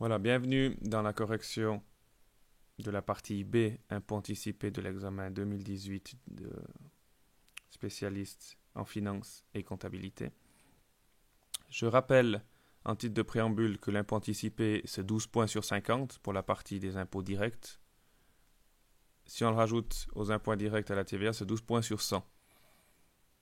Voilà, bienvenue dans la correction de la partie B, impôt anticipé de l'examen 2018 de spécialiste en finance et comptabilité. Je rappelle en titre de préambule que l'impôt anticipé, c'est 12 points sur 50 pour la partie des impôts directs. Si on le rajoute aux impôts indirects à la TVA, c'est 12 points sur 100.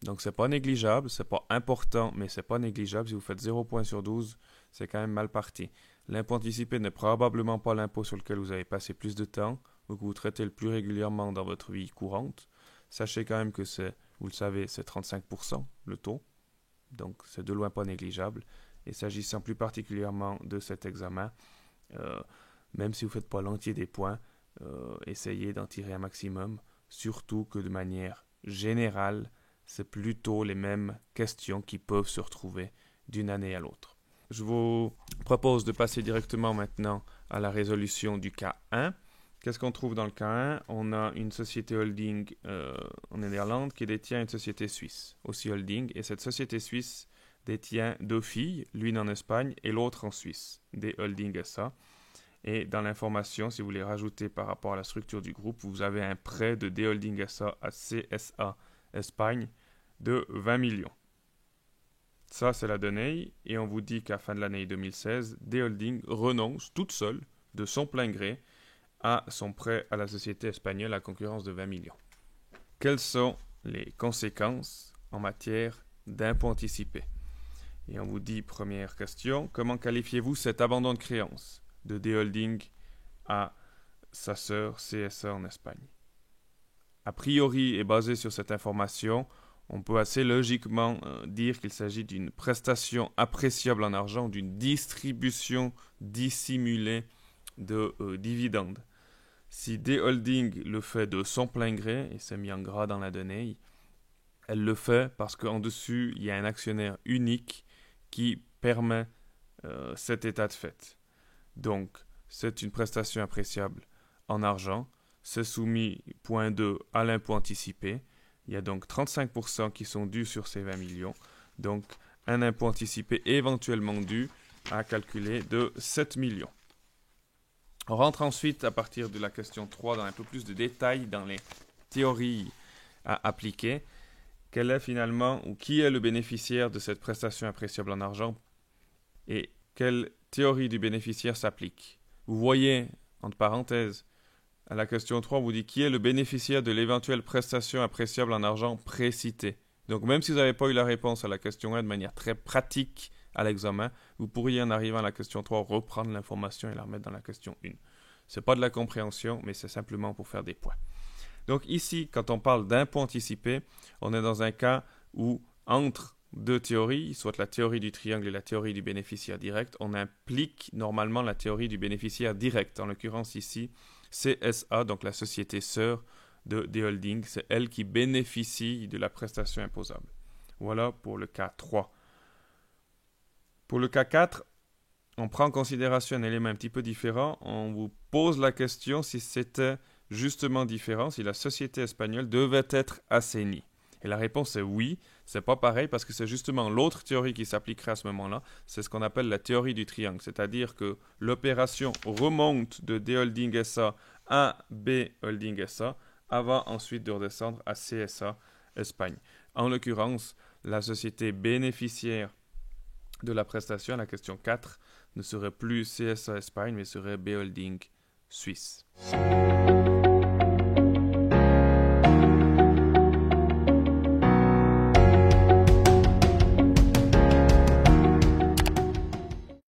Donc c'est pas négligeable, c'est pas important, mais c'est pas négligeable. Si vous faites 0 points sur 12, c'est quand même mal parti. L'impôt anticipé n'est probablement pas l'impôt sur lequel vous avez passé plus de temps ou que vous traitez le plus régulièrement dans votre vie courante. Sachez quand même que c'est, vous le savez, c'est 35% le taux. Donc c'est de loin pas négligeable. Et s'agissant plus particulièrement de cet examen, même si vous ne faites pas l'entier des points, essayez d'en tirer un maximum, surtout que de manière générale, c'est plutôt les mêmes questions qui peuvent se retrouver d'une année à l'autre. Je vous propose de passer directement maintenant à la résolution du cas 1. Qu'est-ce qu'on trouve dans le cas 1? On a une société holding en Néerlande qui détient une société suisse, aussi holding, et cette société suisse détient deux filles, l'une en Espagne et l'autre en Suisse, des holding SA. Et dans l'information, si vous voulez rajouter par rapport à la structure du groupe, vous avez un prêt de D-Holding SA à CSA Espagne de 20 millions. Ça, c'est la donnée, et on vous dit qu'à la fin de l'année 2016, D-Holding renonce toute seule, de son plein gré, à son prêt à la société espagnole à concurrence de 20 millions. Quelles sont les conséquences en matière d'impôt anticipé? Et on vous dit, première question, comment qualifiez-vous cet abandon de créance de D-Holding à sa sœur CSA en Espagne? A priori, et basé sur cette information, on peut assez logiquement dire qu'il s'agit d'une prestation appréciable en argent, d'une distribution dissimulée de dividendes. Si D-Holding le fait de son plein gré, et c'est mis en gras dans la donnée, elle le fait parce qu'en dessus, il y a un actionnaire unique qui permet cet état de fait. Donc, c'est une prestation appréciable en argent. C'est soumis, point 2, à l'impôt anticipé. Il y a donc 35% qui sont dus sur ces 20 millions. Donc, un impôt anticipé éventuellement dû à calculer de 7 millions. On rentre ensuite, à partir de la question 3, dans un peu plus de détails dans les théories à appliquer. Quel est finalement, ou qui est le bénéficiaire de cette prestation appréciable en argent et quelle théorie du bénéficiaire s'applique? Vous voyez, entre parenthèses, à la question 3, on vous dit qui est le bénéficiaire de l'éventuelle prestation appréciable en argent précitée. Donc même si vous n'avez pas eu la réponse à la question 1 de manière très pratique à l'examen, vous pourriez en arrivant à la question 3 reprendre l'information et la remettre dans la question 1. Ce n'est pas de la compréhension, mais c'est simplement pour faire des points. Donc ici, quand on parle d'impôt anticipé, on est dans un cas où entre deux théories, soit la théorie du triangle et la théorie du bénéficiaire direct, on implique normalement la théorie du bénéficiaire direct. En l'occurrence ici, CSA, donc la société sœur de D-Holding, c'est elle qui bénéficie de la prestation imposable. Voilà pour le cas 3. Pour le cas 4, on prend en considération un élément un petit peu différent. On vous pose la question si c'était justement différent, si la société espagnole devait être assainie. Et la réponse est oui. C'est pas pareil parce que c'est justement l'autre théorie qui s'appliquerait à ce moment-là. C'est ce qu'on appelle la théorie du triangle. C'est-à-dire que l'opération remonte de D-Holding SA à B-Holding SA avant ensuite de redescendre à CSA Espagne. En l'occurrence, la société bénéficiaire de la prestation, la question 4, ne serait plus CSA Espagne mais serait B-Holding Suisse.